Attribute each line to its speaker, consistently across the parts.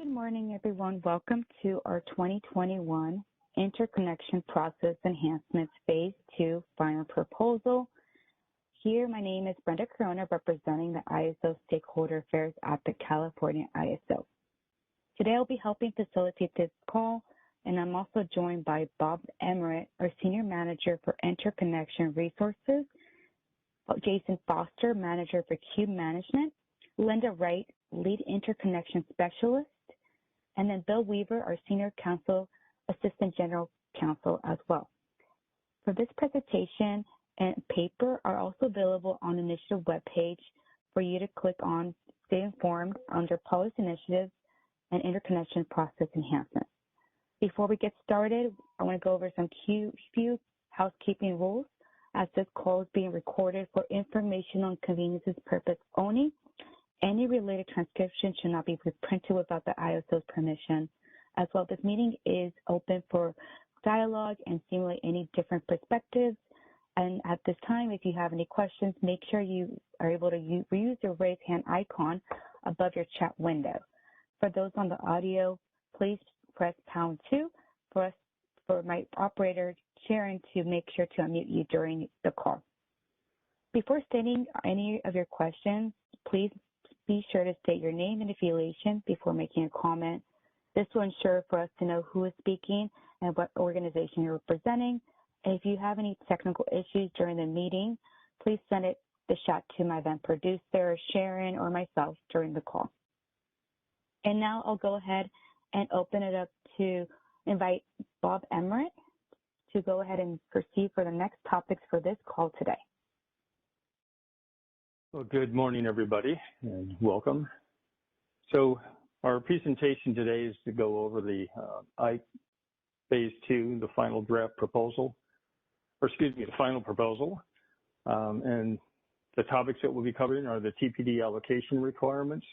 Speaker 1: Good morning, everyone. Welcome to our 2021 Interconnection Process Enhancements Phase 2 Final Proposal. Here, my name is Brenda Corona, representing the ISO Stakeholder Affairs at the California ISO. Today, I'll be helping facilitate this call, and I'm also joined by Bob Emmerich, our Senior Manager for Interconnection Resources, Jason Foster, Manager for Queue Management, Linda Wright, Lead Interconnection Specialist, and then Bill Weaver, our Senior Counsel, Assistant General Counsel as well. For this presentation and paper are also available on the initiative webpage for you to click on Stay Informed under Policy Initiatives and Interconnection Process Enhancements. Before we get started, I want to go over some few housekeeping rules. As this call is being recorded for informational and conveniences purpose only, any related transcription should not be reprinted without the ISO's permission. As well, this meeting is open for dialogue and simulate any different perspectives. And at this time, if you have any questions, make sure you are able to use your raise hand icon above your chat window. For those on the audio, please press #2 for my operator, Sharon, to make sure to unmute you during the call. Before stating any of your questions, please be sure to state your name and affiliation before making a comment. This will ensure for us to know who is speaking and what organization you're representing. And if you have any technical issues during the meeting, please send the chat to my event producer, Sharon, or myself during the call. And now I'll go ahead and open it up to invite Bob Emmerich to go ahead and proceed for the next topics for this call today.
Speaker 2: Well, good morning, everybody, and welcome. So our presentation today is to go over the Phase 2, the final draft proposal, the final proposal. And the topics that we'll be covering are the Tpd allocation requirements,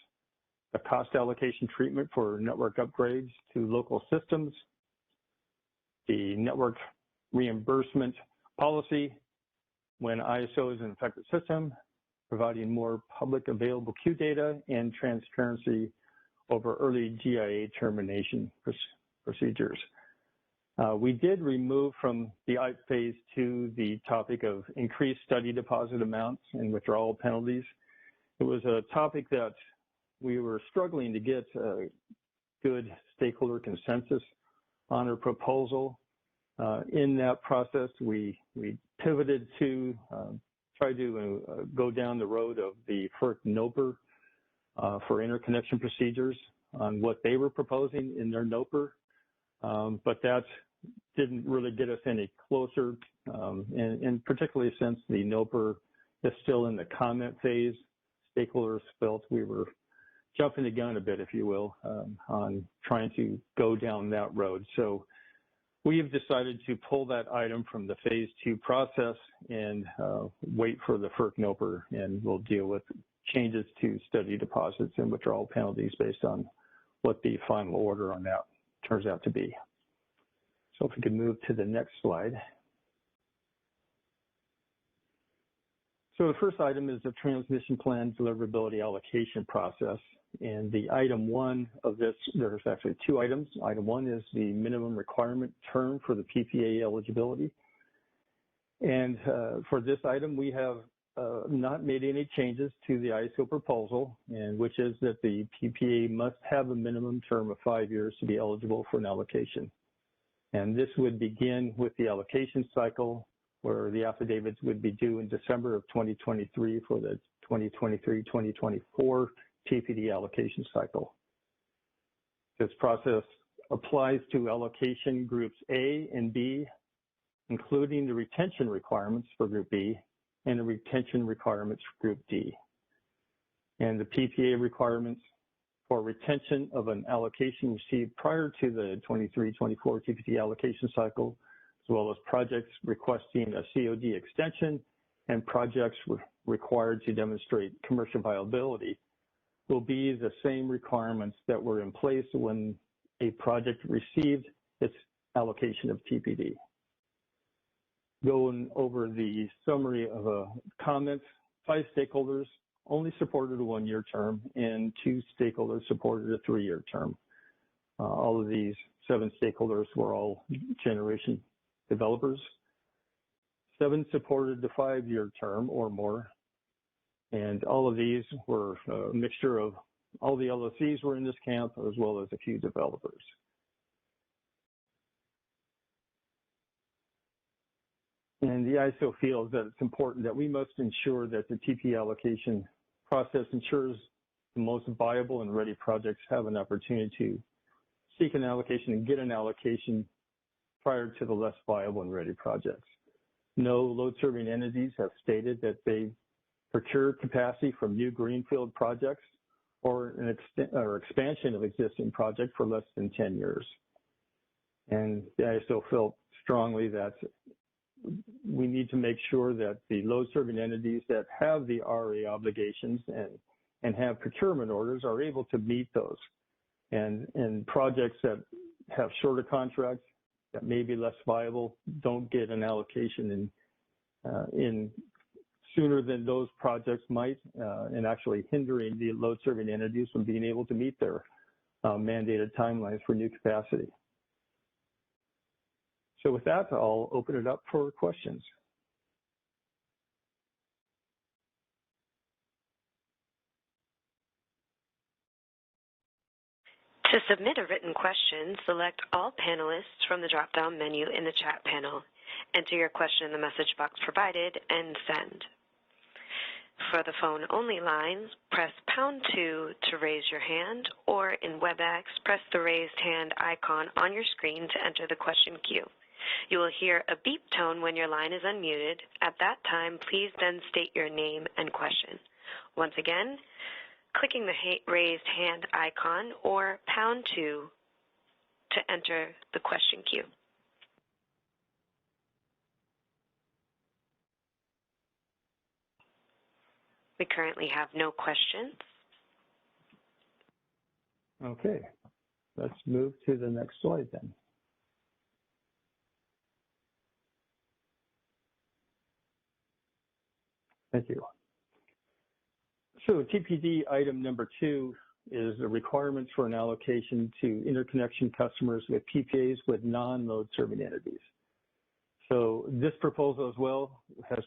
Speaker 2: the cost allocation treatment for network upgrades to local systems, the network reimbursement policy when ISO is an affected system, providing more public available queue data and transparency over early GIA termination procedures. We did remove from the Phase 2 the topic of increased study deposit amounts and withdrawal penalties. It was a topic that we were struggling to get good stakeholder consensus on our proposal. In that process, we pivoted to try to go down the road of the FERC NOPR for interconnection procedures on what they were proposing in their NOPR, but that didn't really get us any closer, and particularly since the NOPR is still in the comment phase, stakeholders felt we were jumping the gun a bit, if you will, on trying to go down that road. So we have decided to pull that item from the Phase 2 process and wait for the FERC NOPR, and we'll deal with changes to study deposits and withdrawal penalties based on what the final order on that turns out to be. So if we could move to the next slide. So the first item is the transmission plan deliverability allocation process. And the item 1 of this, there's actually 2 items. Item 1 is the minimum requirement term for the PPA eligibility. And for this item, we have not made any changes to the ISO proposal, and which is that the PPA must have a minimum term of 5 years to be eligible for an allocation. And this would begin with the allocation cycle, where the affidavits would be due in December of 2023 for the 2023-2024 Tpd allocation cycle. This process applies to allocation groups A and B, including the retention requirements for Group B and the retention requirements for Group D. And the PPA requirements for retention of an allocation received prior to the 23-24 Tpd allocation cycle, as well as projects requesting a COD extension and projects required to demonstrate commercial viability, will be the same requirements that were in place when a project received its allocation of Tpd. Going over the summary of comments, 5 stakeholders only supported a 1-year term and 2 stakeholders supported a 3-year term. All of these 7 stakeholders were all generation developers. 7 supported the 5-year term or more, and all of these were a mixture of all the LLCs were in this camp as well as a few developers. And the ISO feels that it's important that we must ensure that the TPD allocation process ensures the most viable and ready projects have an opportunity to seek an allocation and get an allocation prior to the less viable and ready projects. No load-serving entities have stated that they procure capacity from new greenfield projects or an expansion of existing projects for less than 10 years. And the ISO felt strongly that we need to make sure that the load-serving entities that have the RA obligations and have procurement orders are able to meet those. And projects that have shorter contracts that may be less viable don't get an allocation in sooner than those projects might, and actually hindering the load-serving entities from being able to meet their mandated timelines for new capacity. So with that, I'll open it up for questions.
Speaker 3: To submit a written question, select all panelists from the drop-down menu in the chat panel. Enter your question in the message box provided and send. For the phone-only lines, press #2 to raise your hand, or in WebEx, press the raised hand icon on your screen to enter the question queue. You will hear a beep tone when your line is unmuted. At that time, please then state your name and question. Once again, clicking the raised hand icon or #2 to enter the question queue. We currently have no questions.
Speaker 2: Okay, let's move to the next slide then. Thank you. So TPD item number 2 is the requirements for an allocation to interconnection customers with PPAs with non-load serving entities. So this proposal as well has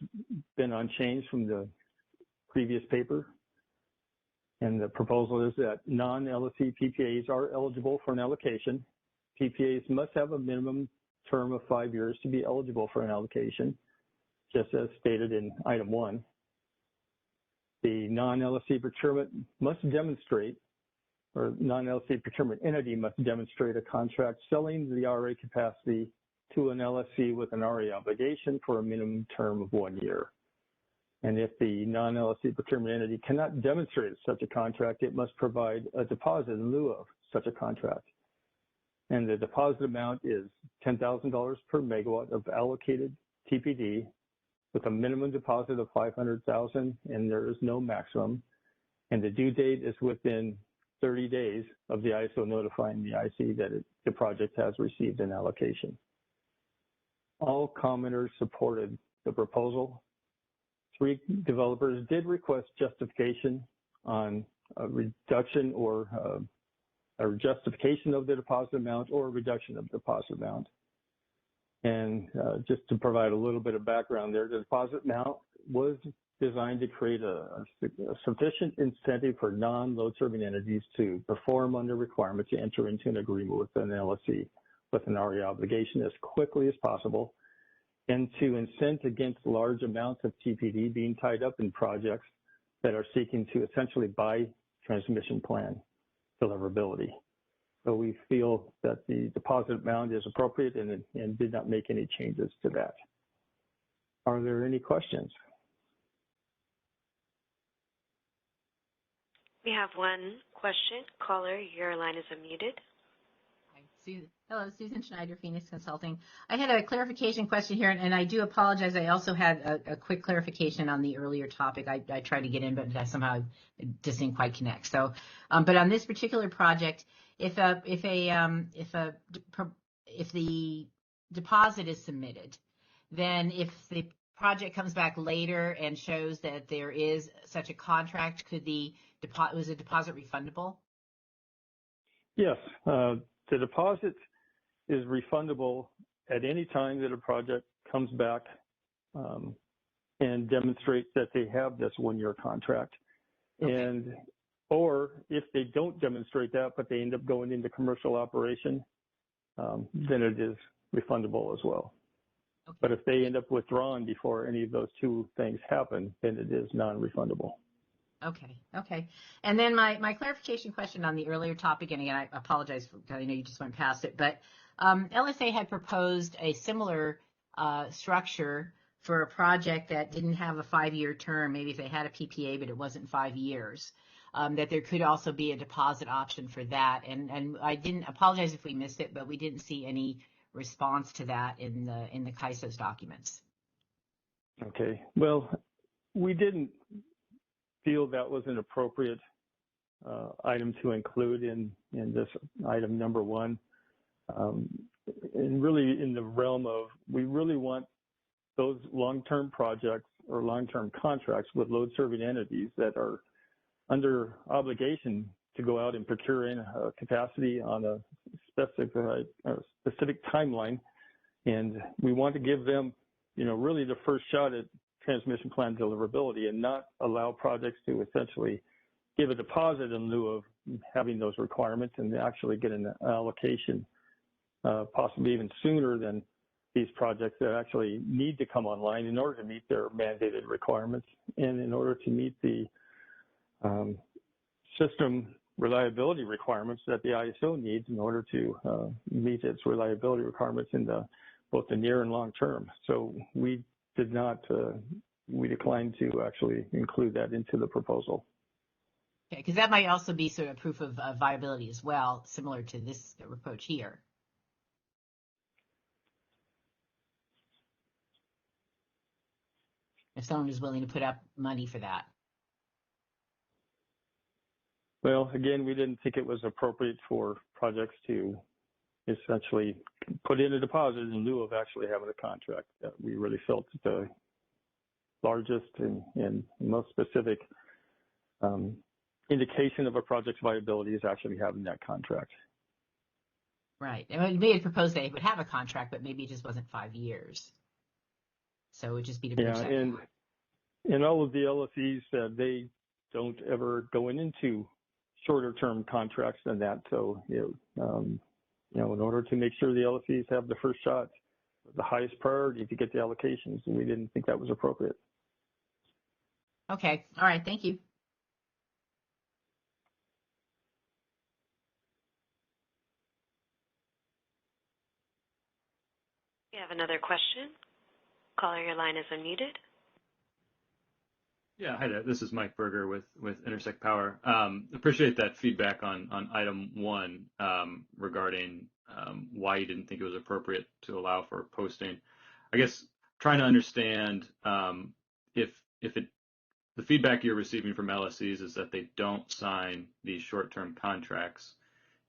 Speaker 2: been unchanged from the previous paper. And the proposal is that non-LSC PPAs are eligible for an allocation. PPAs must have a minimum term of 5 years to be eligible for an allocation, just as stated in item 1. The non-LSC procurement must demonstrate, or non-LSC procurement entity must demonstrate a contract selling the RA capacity to an LSC with an RA obligation for a minimum term of 1 year. And if the non-LSC procurement entity cannot demonstrate such a contract, it must provide a deposit in lieu of such a contract. And the deposit amount is $10,000 per megawatt of allocated TPD with a minimum deposit of $500,000, and there is no maximum. And the due date is within 30 days of the ISO notifying the IC that the project has received an allocation. All commenters supported the proposal. 3 developers did request justification on a reduction or a justification of the deposit amount or a reduction of the deposit amount. And just to provide a little bit of background there, the deposit amount was designed to create a sufficient incentive for non-load serving entities to perform under requirement to enter into an agreement with an LSC with an RA obligation as quickly as possible, and to incent against large amounts of TPD being tied up in projects that are seeking to essentially buy transmission plan deliverability. So we feel that the deposit amount is appropriate and did not make any changes to that. Are there any questions?
Speaker 3: We have one question. Caller, your line is unmuted.
Speaker 4: Hello, Susan Schneider, Phoenix Consulting. I had a clarification question here, and I do apologize. I also had a quick clarification on the earlier topic. I tried to get in, but somehow it just didn't quite connect. So, but on this particular project, if the deposit is submitted, then if the project comes back later and shows that there is such a contract, was the deposit refundable?
Speaker 2: Yes. the deposit is refundable at any time that a project comes back and demonstrates that they have this one-year contract. Okay. Or if they don't demonstrate that, but they end up going into commercial operation, then it is refundable as well. Okay. But if they end up withdrawing before any of those two things happen, then it is non-refundable.
Speaker 4: Okay. And then my clarification question on the earlier topic, and again, I apologize because I know you just went past it, but LSA had proposed a similar structure for a project that didn't have a 5-year term, maybe if they had a PPA, but it wasn't 5 years, that there could also be a deposit option for that. And I didn't apologize if we missed it, but we didn't see any response to that in the CAISO's documents.
Speaker 2: Okay. Well, we didn't feel that was an appropriate item to include in this item number 1. And really in the realm of, we really want those long-term projects or long-term contracts with load-serving entities that are under obligation to go out and procure in capacity on a specific timeline. And we want to give them, really the first shot at transmission plan deliverability and not allow projects to essentially give a deposit in lieu of having those requirements and actually get an allocation possibly even sooner than these projects that actually need to come online in order to meet their mandated requirements and in order to meet the system reliability requirements that the ISO needs in order to meet its reliability requirements in both the near and long term. So we did not, we declined to actually include that into the proposal.
Speaker 4: Okay, because that might also be sort of proof of viability as well, similar to this approach here. If someone is willing to put up money for that.
Speaker 2: Well, again, we didn't think it was appropriate for projects to essentially put in a deposit in lieu of actually having a contract. We really felt that the largest and most specific indication of a project's viability is actually having that contract.
Speaker 4: Right. And they had proposed they would have a contract, but maybe it just wasn't 5 years. So it would just be to bridge that.
Speaker 2: And all of the LFEs, they don't ever go into shorter term contracts than that. So, in order to make sure the LFEs have the first shot, the highest priority to get the allocations, and we didn't think that was appropriate.
Speaker 4: Okay. All right. Thank you.
Speaker 3: We have another question. Caller, your line is unmuted.
Speaker 5: Yeah, hi there. This is Mike Berger with Intersect Power. Appreciate that feedback on item 1 regarding why you didn't think it was appropriate to allow for posting. I guess trying to understand if the feedback you're receiving from LSEs is that they don't sign these short-term contracts.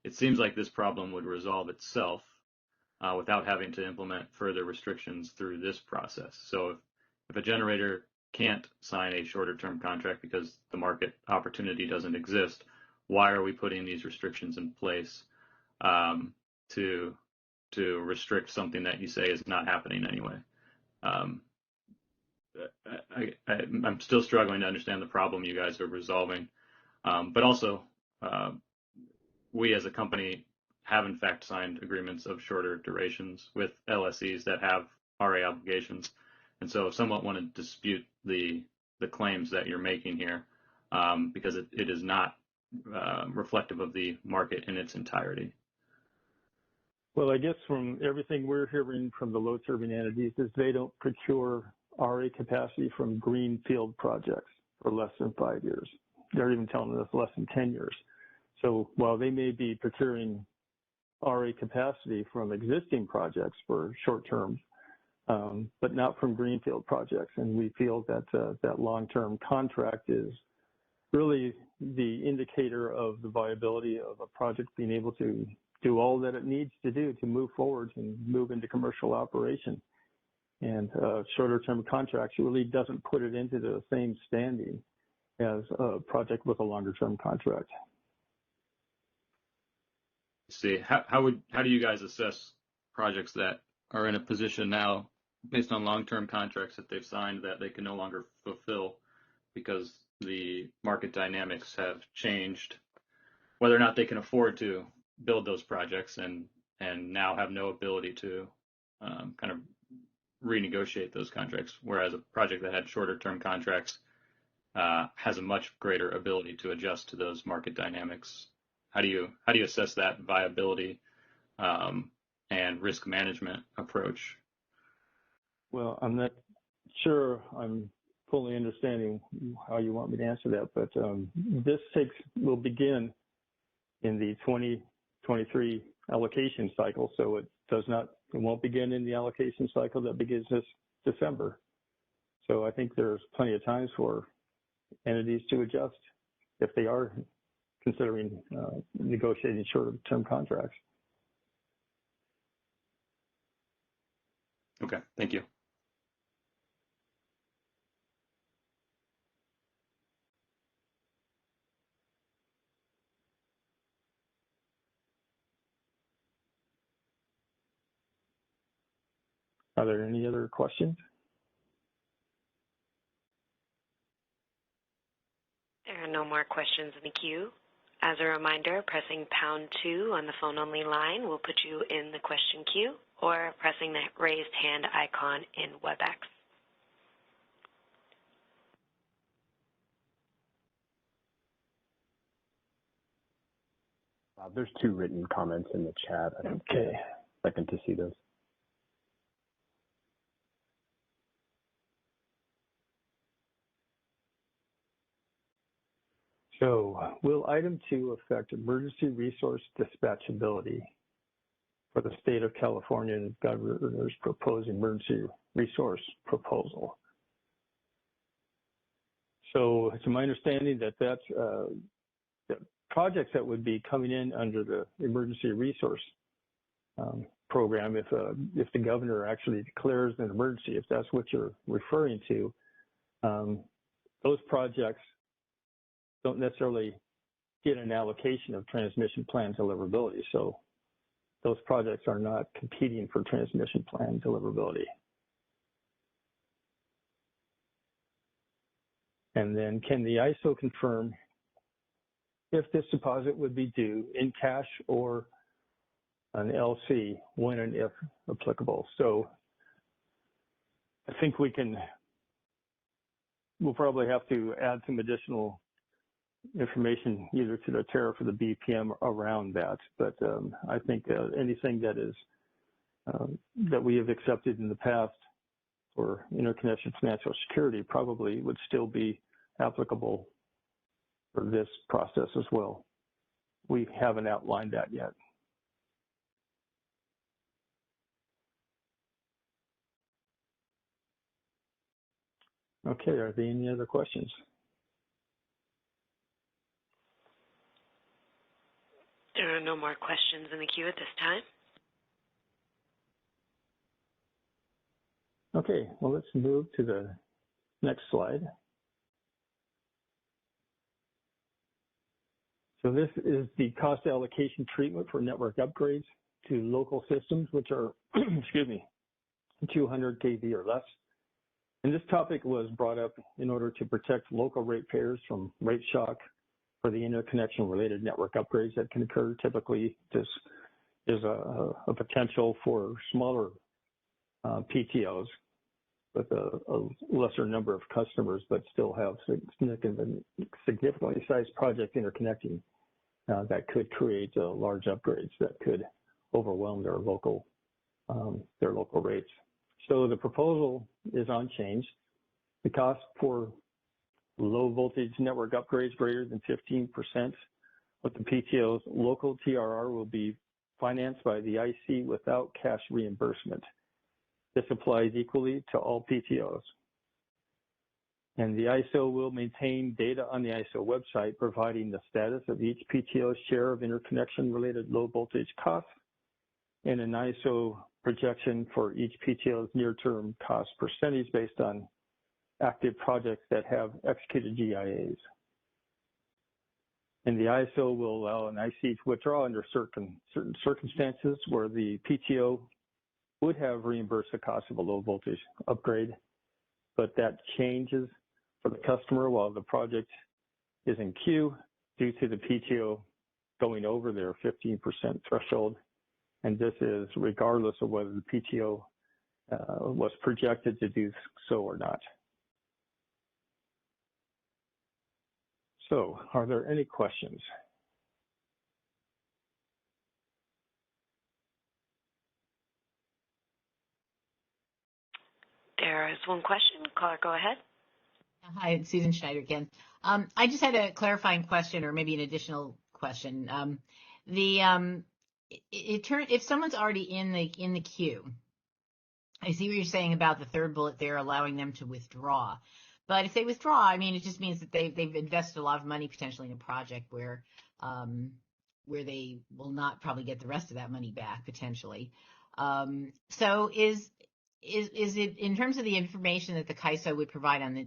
Speaker 5: It seems like this problem would resolve itself without having to implement further restrictions through this process. So if a generator can't sign a shorter term contract because the market opportunity doesn't exist, why are we putting these restrictions in place to restrict something that you say is not happening anyway? I'm still struggling to understand the problem you guys are resolving, but also we as a company have in fact signed agreements of shorter durations with LSEs that have RA obligations. And so somewhat want to dispute the claims that you're making here because it is not reflective of the market in its entirety.
Speaker 2: Well, I guess from everything we're hearing from the load serving entities is they don't procure RA capacity from greenfield projects for less than 5 years. They're even telling us less than 10 years. So while they may be procuring RA capacity from existing projects for short term, but not from greenfield projects. And we feel that that long-term contract is really the indicator of the viability of a project being able to do all that it needs to do to move forward and move into commercial operation. And shorter term contracts really doesn't put it into the same standing as a project with a longer term contract.
Speaker 5: see. How do you guys assess projects that are in a position now based on long-term contracts that they've signed that they can no longer fulfill because the market dynamics have changed, whether or not they can afford to build those projects and now have no ability to kind of renegotiate those contracts, whereas a project that had shorter term contracts has a much greater ability to adjust to those market dynamics. How do you assess that viability and risk management approach?
Speaker 2: Well, I'm not sure I'm fully understanding how you want me to answer that, but this will begin in the 2023 allocation cycle, so it won't begin in the allocation cycle that begins this December. So I think there's plenty of times for entities to adjust if they are considering negotiating shorter-term contracts.
Speaker 5: Okay, thank you.
Speaker 2: Are there any other questions?
Speaker 3: There are no more questions in the queue. As a reminder, pressing #2 on the phone-only line will put you in the question queue, or pressing the raised hand icon in WebEx.
Speaker 6: There's 2 written comments in the chat.
Speaker 2: Okay.
Speaker 6: Second to see those.
Speaker 2: So, will item 2 affect emergency resource dispatchability for the state of California and the governor's proposed emergency resource proposal? So, it's my understanding that that's the projects that would be coming in under the emergency resource program, if the governor actually declares an emergency, if that's what you're referring to, those projects don't necessarily get an allocation of transmission plan deliverability. So those projects are not competing for transmission plan deliverability. And then can the ISO confirm if this deposit would be due in cash or an LC when and if applicable? So I think we'll probably have to add some additional information either to the tariff or the BPM around that. But I think anything that is that we have accepted in the past for interconnection financial security probably would still be applicable for this process as well. We haven't outlined that yet. Okay, are there any other questions?
Speaker 3: There are no more questions in the queue at this time.
Speaker 2: Okay, well, let's move to the next slide. So this is the cost allocation treatment for network upgrades to local systems, which are, excuse me, 200 kV or less. And this topic was brought up in order to protect local ratepayers from rate shock for the interconnection-related network upgrades that can occur. Typically, this is a potential for smaller PTOs with a lesser number of customers, but still have significantly sized project interconnecting that could create large upgrades that could overwhelm their local rates. So the proposal is unchanged. The cost for low voltage network upgrades greater than 15% of the PTO's local TRR will be financed by the IC without cash reimbursement. This applies equally to all PTOs. And the ISO will maintain data on the ISO website providing the status of each PTO's share of interconnection-related low voltage costs and an ISO projection for each PTO's near-term cost percentage based on active projects that have executed GIAs. And the ISO will allow an IC to withdraw under certain circumstances where the PTO would have reimbursed the cost of a low voltage upgrade, but that changes for the customer while the project is in queue due to the PTO going over their 15% threshold. And this is regardless of whether the PTO was projected to do so or not. So, are there any questions?
Speaker 3: There is one question. Caller, go ahead.
Speaker 4: Hi, it's Susan Schneider again. I just had a clarifying question, or maybe an additional question. If someone's already in the queue, I see what you're saying about the third bullet there, allowing them to withdraw. But if they withdraw, I mean, it just means that they've invested a lot of money potentially in a project where they will not probably get the rest of that money back potentially. So is it, in terms of the information that the CAISO would provide on the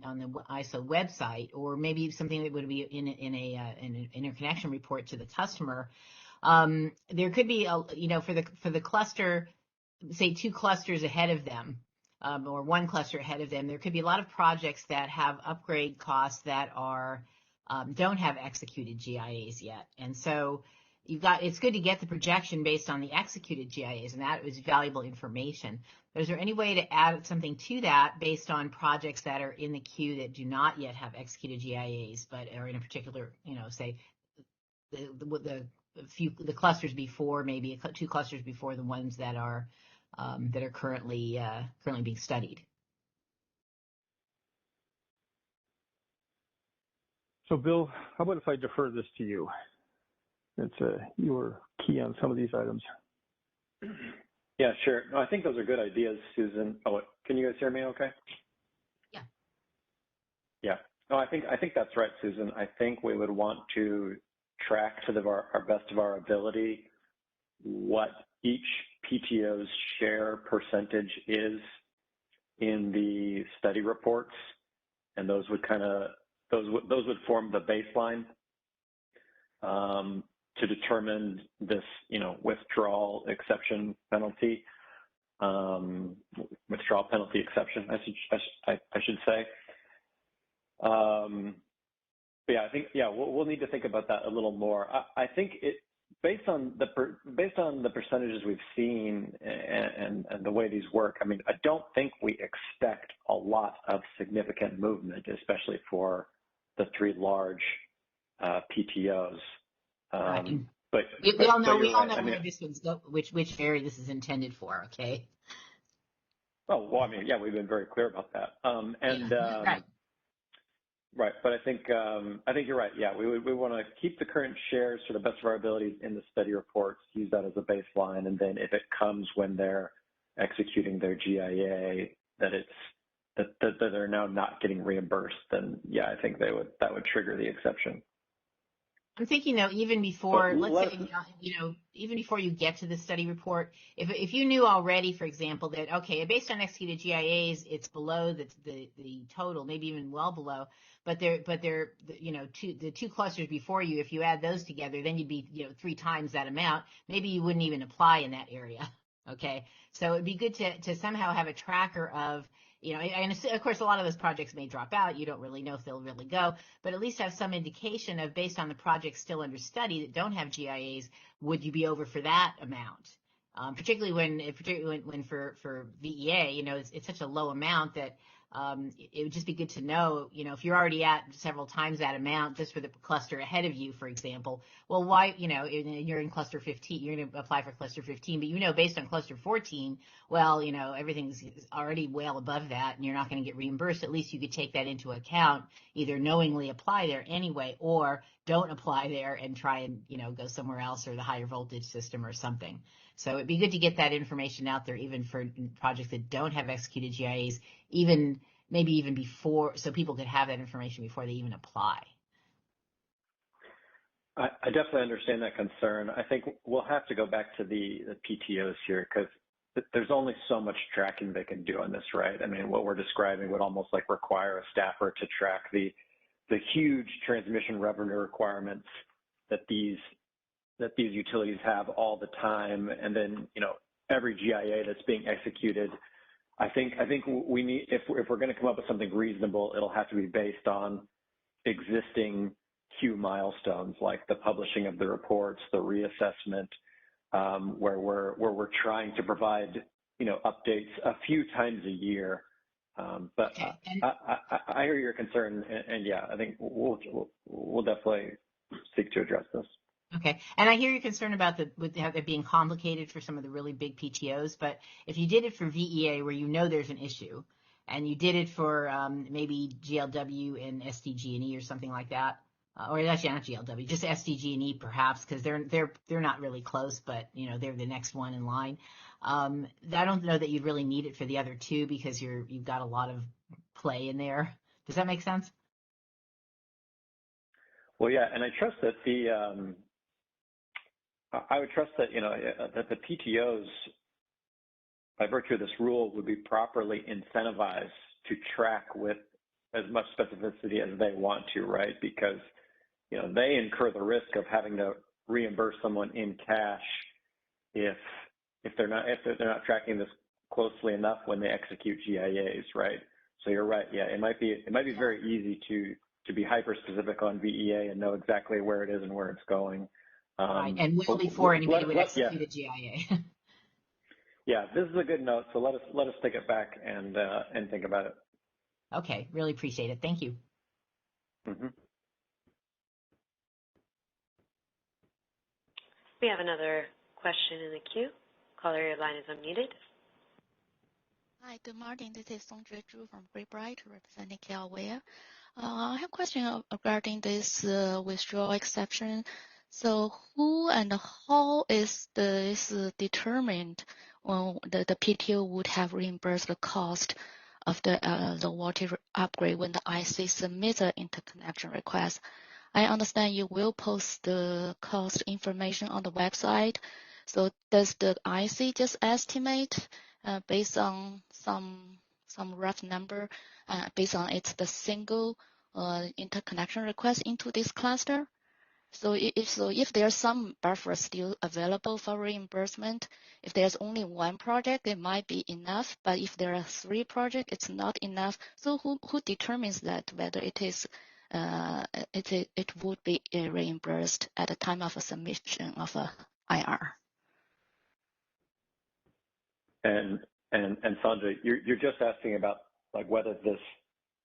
Speaker 4: ISO website, or maybe something that would be in an interconnection report to the customer? There could be for the cluster, say 2 clusters ahead of them, or 1 cluster ahead of them, there could be a lot of projects that have upgrade costs that are don't have executed GIAs yet, and so it's good to get the projection based on the executed GIAs, and that is valuable information. But is there any way to add something to that based on projects that are in the queue that do not yet have executed GIAs, but are in a particular, say the clusters before, maybe 2 clusters before the ones that are currently being studied?
Speaker 2: So, Bill, how about if I defer this to you? It's you were key on some of these items.
Speaker 6: Yeah, sure. No, I think those are good ideas, Susan. Oh, can you guys hear me okay?
Speaker 4: Yeah.
Speaker 6: Yeah. No, I think that's right, Susan. I think we would want to track to our best of our ability what each PTO's share percentage is in the study reports, and those would form the baseline to determine this, withdrawal exception penalty, withdrawal penalty exception, I should say. But yeah, I think we'll need to think about that a little more. I think based on the percentages we've seen and the way these work, I mean, I don't think we expect a lot of significant movement, especially for the 3 large PTOs.
Speaker 4: Right.
Speaker 6: But
Speaker 4: we all know
Speaker 6: right.
Speaker 4: where this one's which area this is intended for. Okay.
Speaker 6: Oh well, I mean, yeah, we've been very clear about that.
Speaker 4: Right.
Speaker 6: Right, but I think you're right. Yeah, we want to keep the current shares to the best of our abilities in the study reports, use that as a baseline, and then if it comes when they're executing their GIA that they're now not getting reimbursed, then yeah, I think that would trigger the exception.
Speaker 4: I'm thinking though, even before, even before you get to the study report, if you knew already, for example, that okay, based on executed GIAs, it's below the total, maybe even well below, but they're the 2 clusters before you, if you add those together, then you'd be 3 times that amount. Maybe you wouldn't even apply in that area. Okay, so it'd be good to somehow have a tracker of. And of course, a lot of those projects may drop out. You don't really know if they'll really go, but at least have some indication of, based on the projects still under study that don't have GIAs, would you be over for that amount? Particularly when for VEA, it's such a low amount that it would just be good to know, if you're already at several times that amount just for the cluster ahead of you, for example, well, why, you're in cluster 15, you're going to apply for cluster 15, but based on cluster 14, well, everything's already well above that and you're not going to get reimbursed. At least you could take that into account, either knowingly apply there anyway, or don't apply there and try and, go somewhere else or the higher voltage system or something. So it'd be good to get that information out there, even for projects that don't have executed GIAs, maybe even before, so people could have that information before they even apply.
Speaker 6: I definitely understand that concern. I think we'll have to go back to the PTOs here, because there's only so much tracking they can do on this, right? I mean, what we're describing would almost like require a staffer to track the huge transmission revenue requirements that these utilities have all the time, and then every GIA that's being executed. I think we need, if we're going to come up with something reasonable, it'll have to be based on existing Q milestones, like the publishing of the reports, the reassessment, where we're trying to provide updates a few times a year. But
Speaker 4: okay.
Speaker 6: I hear your concern, and yeah, I think we'll definitely seek to address this.
Speaker 4: Okay, and I hear your concern about it being complicated for some of the really big PTOs, but if you did it for VEA where there's an issue, and you did it for maybe GLW and SDG&E or something like that, or actually not GLW, just SDG&E perhaps, because they're not really close, but they're the next one in line. I don't know that you'd really need it for the other two because you've got a lot of play in there. Does that make sense?
Speaker 6: Well, yeah, and I trust that I would trust that that the PTOs, by virtue of this rule, would be properly incentivized to track with as much specificity as they want to, right? Because they incur the risk of having to reimburse someone in cash if they're not tracking this closely enough when they execute GIAs, right? So you're right. Yeah, it might be very easy to be hyper specific on VEA and know exactly where it is and where it's going.
Speaker 4: Right, and well before anybody would execute a GIA.
Speaker 6: Yeah, this is a good note. So let us take it back and think about it.
Speaker 4: Okay, really appreciate it. Thank you.
Speaker 6: Mm-hmm.
Speaker 3: We have another question in the queue. Caller, your line is unmuted.
Speaker 7: Hi, good morning. This is Songjue Zhu from Greenbright, representing KLWare. I have a question regarding this withdrawal exception. So who and how is this determined when the PTO would have reimbursed the cost of the water upgrade when the IC submits an interconnection request? I understand you will post the cost information on the website. So does the IC just estimate based on some rough number, based on it's the single interconnection request into this cluster? So if there's some buffer still available for reimbursement, if there's only one project, it might be enough. But if there are 3 projects, it's not enough. So who determines that whether it is it would be reimbursed at the time of a submission of a IR?
Speaker 6: And Sanjay, you're just asking about like whether this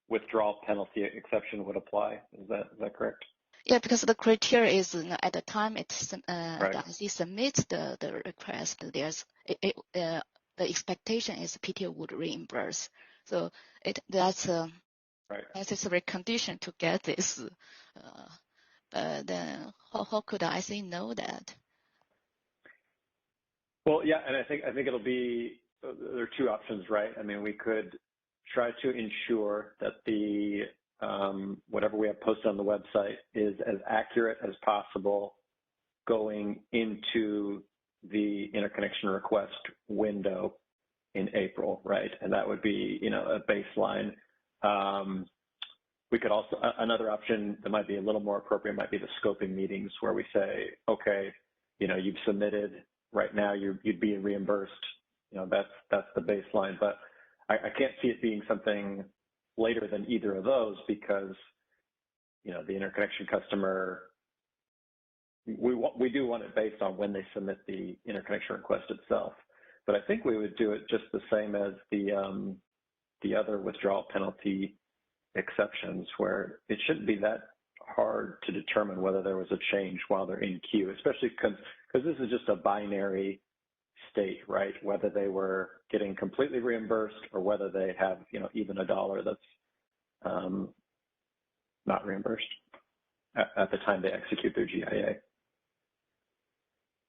Speaker 6: withdrawal penalty exception would apply. Is that correct?
Speaker 7: Yeah, because the criteria is at the time it's
Speaker 6: right.
Speaker 7: the IC submits the request, there's the expectation is PTO would reimburse. So that's a necessary condition to get this. Then how could the IC know that?
Speaker 6: Well, yeah, and I think it'll be there are 2 options, right? I mean, we could try to ensure that the whatever we have posted on the website is as accurate as possible going into the interconnection request window in April, right? And that would be, a baseline. We could also, another option that might be a little more appropriate might be the scoping meetings where we say, okay, you've submitted, right now you'd be reimbursed, that's the baseline. But I can't see it being something later than either of those because, the interconnection customer, we do want it based on when they submit the interconnection request itself. But I think we would do it just the same as the other withdrawal penalty exceptions, where it shouldn't be that hard to determine whether there was a change while they're in queue, especially because this is just a binary state, right? Whether they were getting completely reimbursed or whether they have, even $1 that's not reimbursed at the time they execute their GIA.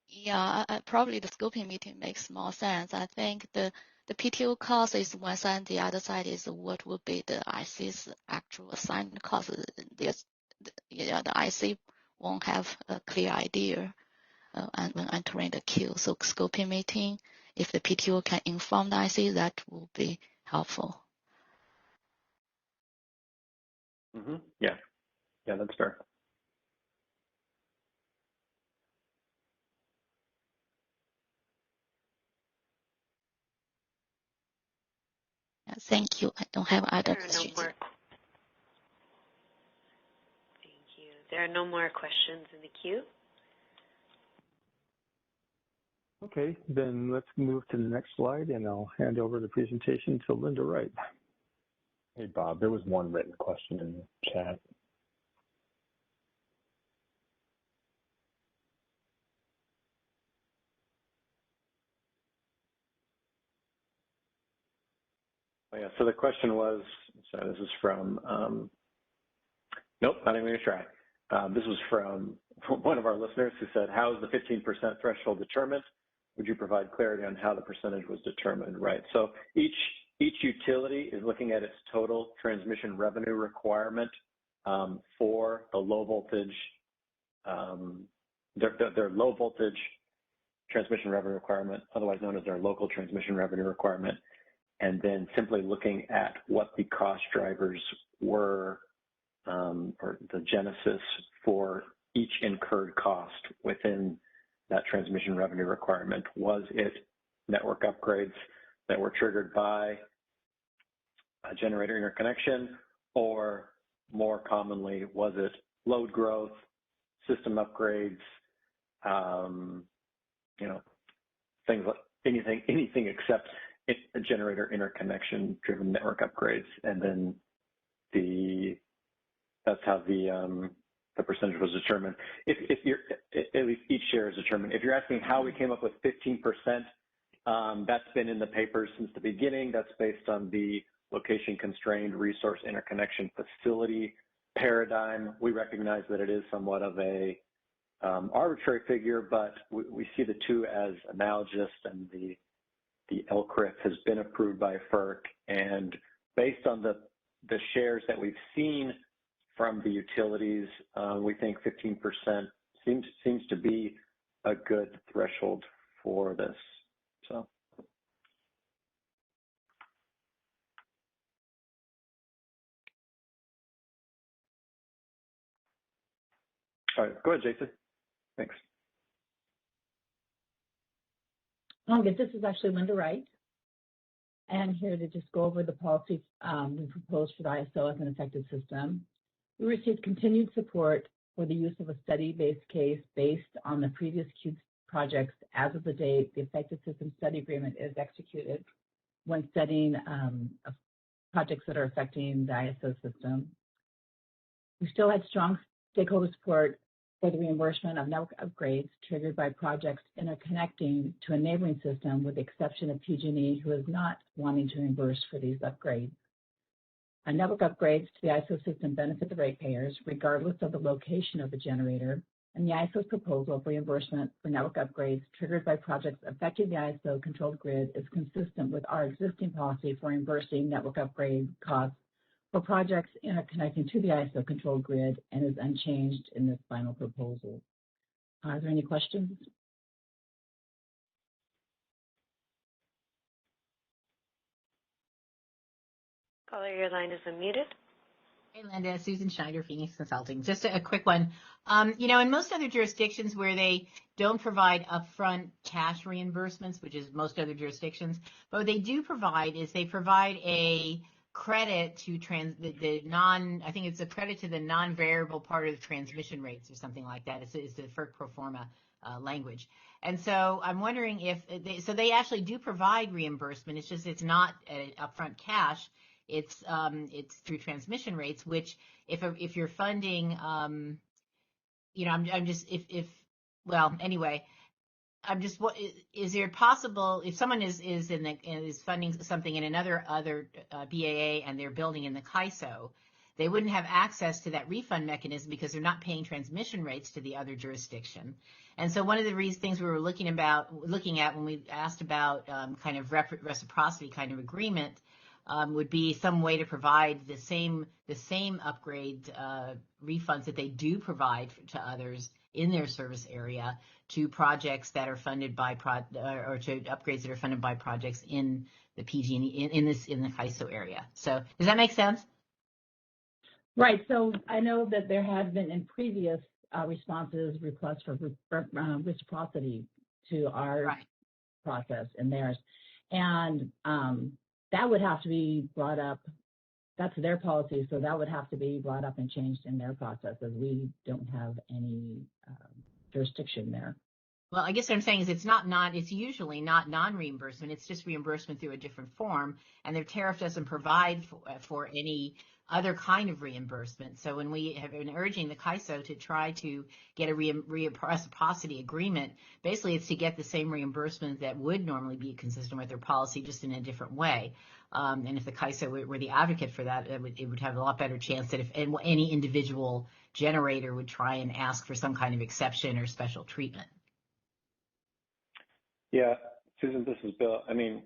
Speaker 7: Yeah, probably the scoping meeting makes more sense. I think the PTO cost is one side, the other side is what would be the IC's actual assigned cost. The IC won't have a clear idea when entering the queue. So scoping meeting, if the PTO can inform the IC, that will be helpful.
Speaker 6: Mm-hmm. Yeah, that's fair.
Speaker 7: Thank you. I don't have other questions.
Speaker 3: Thank you. There are no more questions in the queue.
Speaker 2: Okay, then let's move to the next slide, and I'll hand over the presentation to Linda Wright.
Speaker 8: Hey, Bob, there was one written question in the chat.
Speaker 6: Oh, yeah, so the question was, so this is from, nope, not even gonna try. This was from one of our listeners who said, how is the 15% threshold determined? Would you provide clarity on how the percentage was determined, right? So each utility is looking at its total transmission revenue requirement for the low voltage, their low voltage transmission revenue requirement, otherwise known as their local transmission revenue requirement, and then simply looking at what the cost drivers were, or the genesis for each incurred cost within that transmission revenue requirement. Was it network upgrades that were triggered by a generator interconnection, or more commonly, was it load growth, system upgrades, you know, things like anything except a generator interconnection driven network upgrades, and then that's how the percentage was determined. If you're, at least each share is determined. If you're asking how we came up with 15%, that's been in the papers since the beginning. That's based on the location constrained resource interconnection facility paradigm. We recognize that it is somewhat of a arbitrary figure, but we see the two as analogous, and the LCRIF has been approved by FERC, and based on the shares that we've seen from the utilities, we think 15% seems to be a good threshold for this. So. All right, go ahead, Jason. Thanks.
Speaker 9: This is actually Linda Wright, and here to just go over the policy we proposed for the ISO as an effective system. We received continued support for the use of a study-based case based on the previous Q projects as of the date the effective system study agreement is executed when studying projects that are affecting the ISO system. We still had strong stakeholder support for the reimbursement of network upgrades triggered by projects interconnecting to a neighboring system, with the exception of PG&E, who is not wanting to reimburse for these upgrades. Network upgrades to the ISO system benefit the ratepayers, regardless of the location of the generator, and the ISO's proposal of reimbursement for network upgrades triggered by projects affecting the ISO controlled grid is consistent with our existing policy for reimbursing network upgrade costs for projects interconnecting to the ISO controlled grid, and is unchanged in this final proposal. Are there any questions?
Speaker 3: Caller, your line is unmuted.
Speaker 4: Hey, Linda, Susan Schneider, Phoenix Consulting. Just a quick one. You know, in most other jurisdictions where they don't provide upfront cash reimbursements, which is most other jurisdictions, but what they do provide is they provide a credit to I think it's a credit to the non-variable part of the transmission rates or something like that. It's the FERC pro forma language. And so I'm wondering if they actually do provide reimbursement. It's just it's not upfront cash. It's through transmission rates, which if you're funding, you know, I'm just well, anyway, I'm just, what is there possible if someone is funding something in another BAA and they're building in the CAISO, they wouldn't have access to that refund mechanism because they're not paying transmission rates to the other jurisdiction. And so one of the things we were looking at when we asked about kind of reciprocity kind of agreement would be some way to provide the same upgrade refunds that they do provide to others in their service area to projects that are funded by or to upgrades that are funded by projects in the PG&E in the CAISO area. So does that make sense?
Speaker 9: Right. So I know that there have been in previous responses requests for reciprocity to our process and theirs, and that would have to be brought up. That's their policy, so that would have to be brought up and changed in their process, as we don't have any jurisdiction there.
Speaker 4: Well, I guess what I'm saying is it's usually not non-reimbursement. It's just reimbursement through a different form, and their tariff doesn't provide for any other kind of reimbursement. So when we have been urging the CAISO to try to get a reciprocity agreement, basically it's to get the same reimbursement that would normally be consistent with their policy, just in a different way. And if the CAISO were the advocate for that, it would have a lot better chance that if any individual generator would try and ask for some kind of exception or special treatment.
Speaker 6: Yeah, Susan, this is Bill. I mean,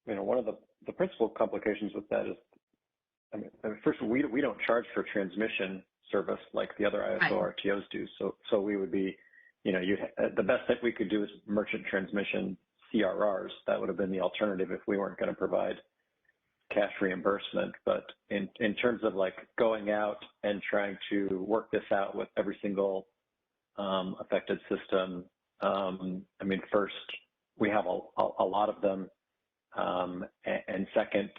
Speaker 6: one of the principal complications with that is, first of all, we don't charge for transmission service like the other ISO RTOs do. So we would be, the best that we could do is merchant transmission CRRs. That would have been the alternative if we weren't going to provide cash reimbursement. But in terms of like going out and trying to work this out with every single affected system, first, we have a lot of them, and second,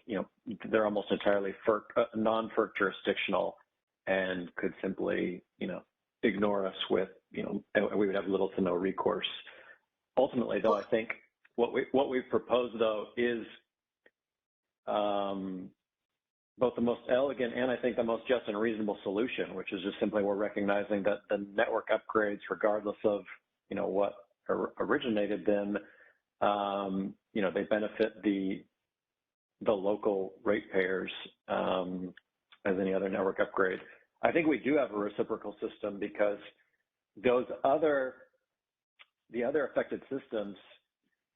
Speaker 6: they're almost entirely non-FERC jurisdictional, and could simply, ignore us with, and we would have little to no recourse. Ultimately, though, I think what we've proposed, though, is both the most elegant and I think the most just and reasonable solution, which is just simply we're recognizing that the network upgrades, regardless of what originated them, they benefit the local ratepayers as any other network upgrade. I think we do have a reciprocal system because the other affected systems,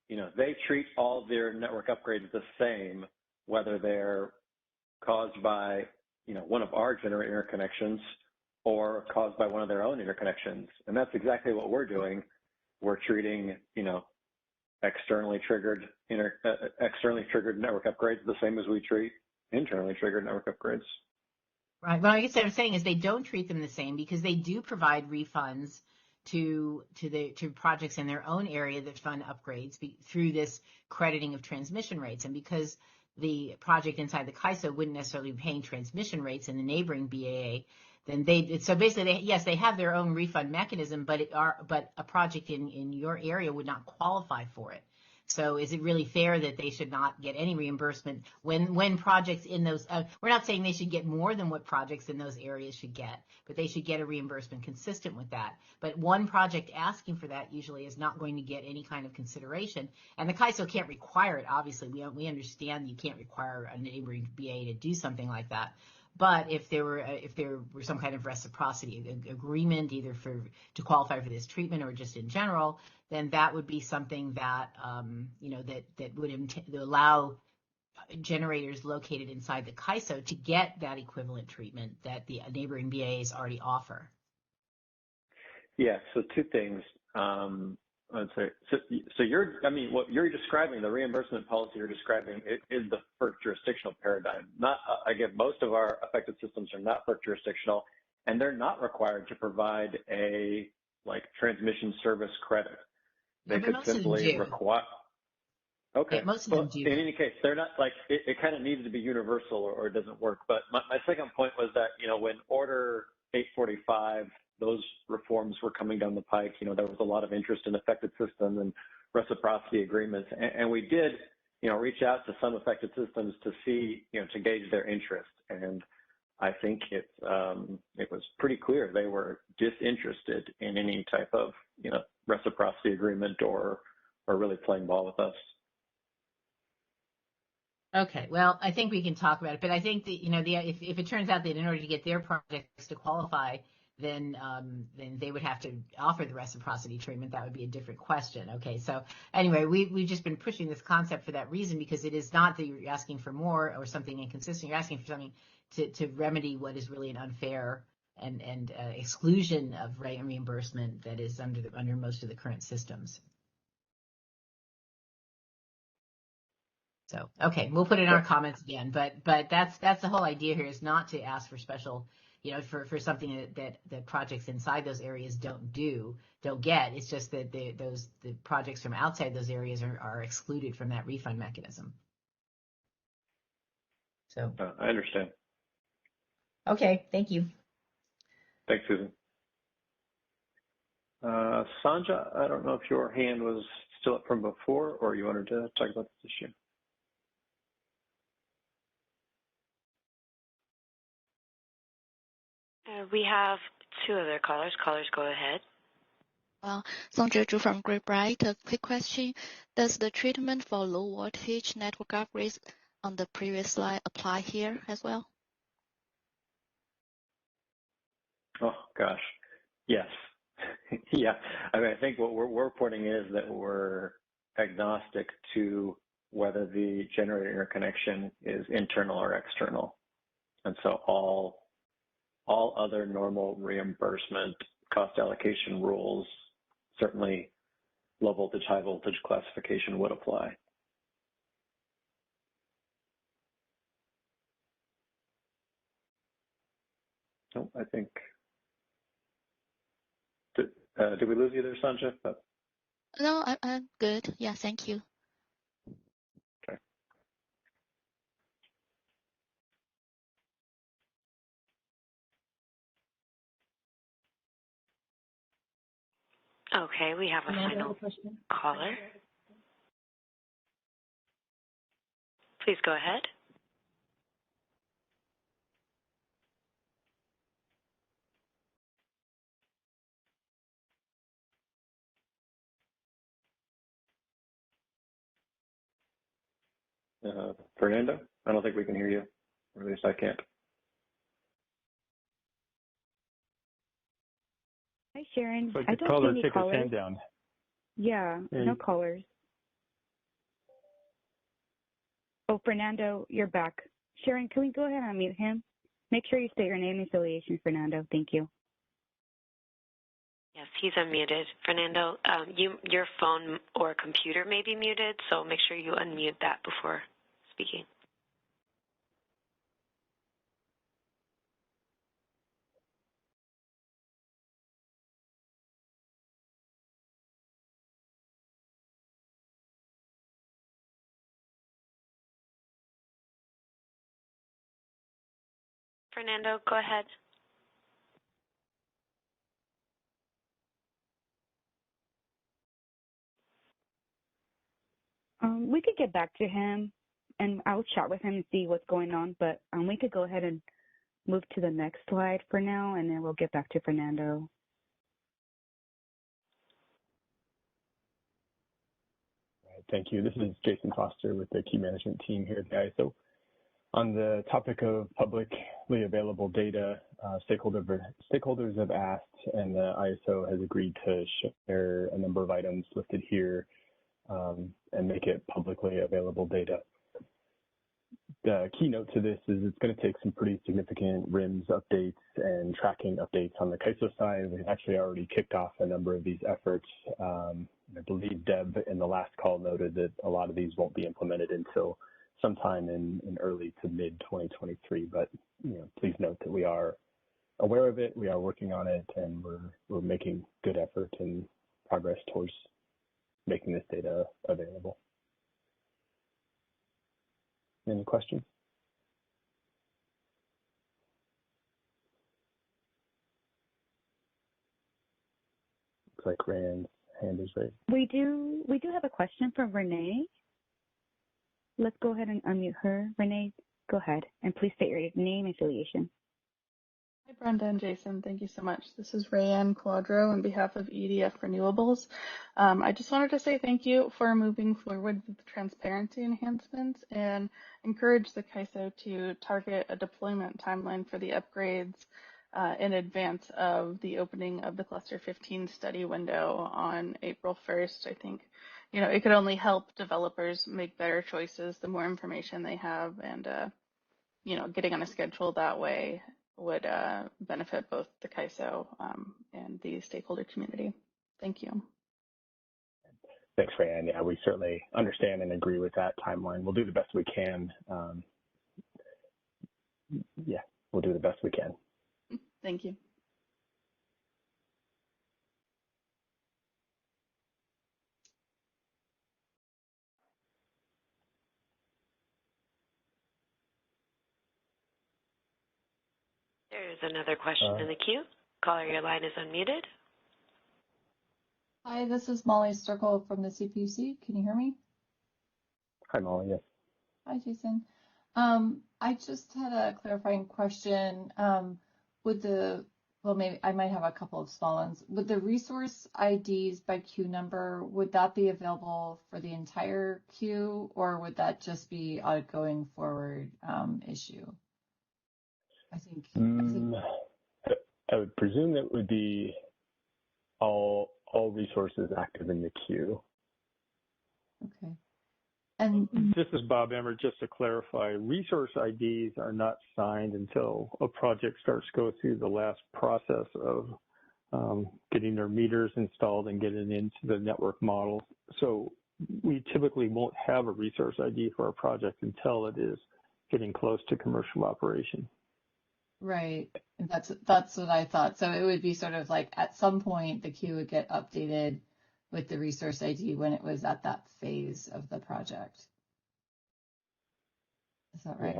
Speaker 6: they treat all their network upgrades the same, whether they're caused by one of our generator interconnections or caused by one of their own interconnections, and that's exactly what we're doing. We're treating externally triggered network upgrades the same as we treat internally triggered network upgrades.
Speaker 4: Right. Well, I guess what I'm saying is they don't treat them the same because they do provide refunds to projects in their own area that fund upgrades through this crediting of transmission rates, and because the project inside the CAISO wouldn't necessarily be paying transmission rates in the neighboring BAA, then so basically, yes, they have their own refund mechanism, but a project in your area would not qualify for it. So is it really fair that they should not get any reimbursement when projects in those, we're not saying they should get more than what projects in those areas should get, but they should get a reimbursement consistent with that. But one project asking for that usually is not going to get any kind of consideration. And the CAISO can't require it, obviously. We understand you can't require a neighboring BA to do something like that. But if there were some kind of reciprocity agreement, either to qualify for this treatment or just in general, then that would be something that that would allow generators located inside the CAISO to get that equivalent treatment that the neighboring BAs already offer.
Speaker 6: Yeah. So two things. I'd say, so what you're describing, the reimbursement policy you're describing, is the FERC jurisdictional paradigm. Not, again, most of our affected systems are not FERC jurisdictional, and they're not required to provide a transmission service credit. They could simply require. Okay.
Speaker 4: Yeah, most of them do.
Speaker 6: In any case, they're not it kind of needs to be universal or it doesn't work. But my second point was that when Order 845. Those reforms were coming down the pike. There was a lot of interest in affected systems and reciprocity agreements. And we did, reach out to some affected systems to see, to gauge their interest. And I think it was pretty clear they were disinterested in any type of, reciprocity agreement or really playing ball with us.
Speaker 4: Okay, well, I think we can talk about it. But I think that, if it turns out that in order to get their projects to qualify, then they would have to offer the reciprocity treatment. That would be a different question. Okay, so anyway, we've just been pushing this concept for that reason, because it is not that you're asking for more or something inconsistent. You're asking for something to remedy what is really an unfair and exclusion of rate and reimbursement that is under most of the current systems. So, okay, we'll put it in our comments again, but that's the whole idea here, is not to ask for special, for something that projects inside those areas don't get. It's just that the projects from outside those areas are excluded from that refund mechanism. So.
Speaker 6: I understand.
Speaker 4: Okay, thank you.
Speaker 6: Thanks, Susan. Sanja, I don't know if your hand was still up from before or you wanted to talk about this issue.
Speaker 3: We have two other callers. Callers, go ahead.
Speaker 7: Songje Zhu from Greybright. A quick question. Does the treatment for low voltage network upgrades on the previous slide apply here as well?
Speaker 6: Oh, gosh. Yes. Yeah. I mean, I think what we're reporting is that we're agnostic to whether the generator interconnection is internal or external. And so all other normal reimbursement cost allocation rules, certainly low voltage, high voltage classification would apply. Oh, I think, did we lose you there, Sanja?
Speaker 7: No, I'm good. Yeah, thank you.
Speaker 6: Okay.
Speaker 3: Okay, we have a final caller. Please go ahead.
Speaker 6: Fernando, I don't think we can hear you, or at least I can't.
Speaker 1: Hi, Sharon.
Speaker 2: Like
Speaker 1: I
Speaker 2: the
Speaker 1: don't
Speaker 2: caller
Speaker 1: see any
Speaker 2: take
Speaker 1: callers.
Speaker 2: his hand down.
Speaker 1: Yeah, no callers. Oh, Fernando, you're back. Sharon, can we go ahead and unmute him? Make sure you state your name and affiliation, Fernando. Thank you.
Speaker 3: Yes, he's unmuted. Fernando, your phone or computer may be muted, so make sure you unmute that before speaking. Fernando, go ahead.
Speaker 1: We could get back to him, and I'll chat with him and see what's going on, but we could go ahead and move to the next slide for now, and then we'll get back to Fernando.
Speaker 8: Thank you. This is Jason Foster with the key management team here at the ISO. On the topic of publicly available data, stakeholders have asked, and the ISO has agreed to share a number of items listed here and make it publicly available data. The keynote to this is it's going to take some pretty significant RIMS updates and tracking updates on the KISO side. We've actually already kicked off a number of these efforts. I believe Deb in the last call noted that a lot of these won't be implemented until sometime in early to mid 2023. But please note that we are aware of it, we are working on it, and we're making good effort and progress towards making this data available. Any questions? Looks like Rand's hand is raised.
Speaker 1: We do have a question from Renee. Let's go ahead and unmute her. Renee, go ahead, and please state your name and affiliation.
Speaker 10: Hi, Brenda and Jason. Thank you so much. This is Rayanne Quadro on behalf of EDF Renewables. I just wanted to say thank you for moving forward with the transparency enhancements and encourage the KISO to target a deployment timeline for the upgrades in advance of the opening of the Cluster 15 study window on April 1st. I think, it could only help developers make better choices the more information they have, and, getting on a schedule that way would benefit both the KISO and the stakeholder community. Thank you.
Speaker 8: Thanks, Rayanne. Yeah, we certainly understand and agree with that timeline. We'll do the best we can. Yeah, we'll do the best we can.
Speaker 10: Thank you.
Speaker 3: There is another question in the queue. Caller, your line is unmuted.
Speaker 11: Hi, this is Molly Sturkle from the CPUC. Can you hear me?
Speaker 8: Hi, Molly. Yes.
Speaker 11: Hi, Jason. I just had a clarifying question. Maybe I might have a couple of small ones. Would the resource IDs by queue number, would that be available for the entire queue, or would that just be a going forward issue? I think
Speaker 8: I would presume that would be all resources active in the queue.
Speaker 11: Okay. And
Speaker 2: this is Bob Emmer. Just to clarify, resource IDs are not signed until a project starts to go through the last process of getting their meters installed and getting into the network model. So we typically won't have a resource ID for a project until it is getting close to commercial operation.
Speaker 11: right, that's what I thought. So it would be sort of like at some point the queue would get updated with the resource ID when it was at that phase of the project. Is that right?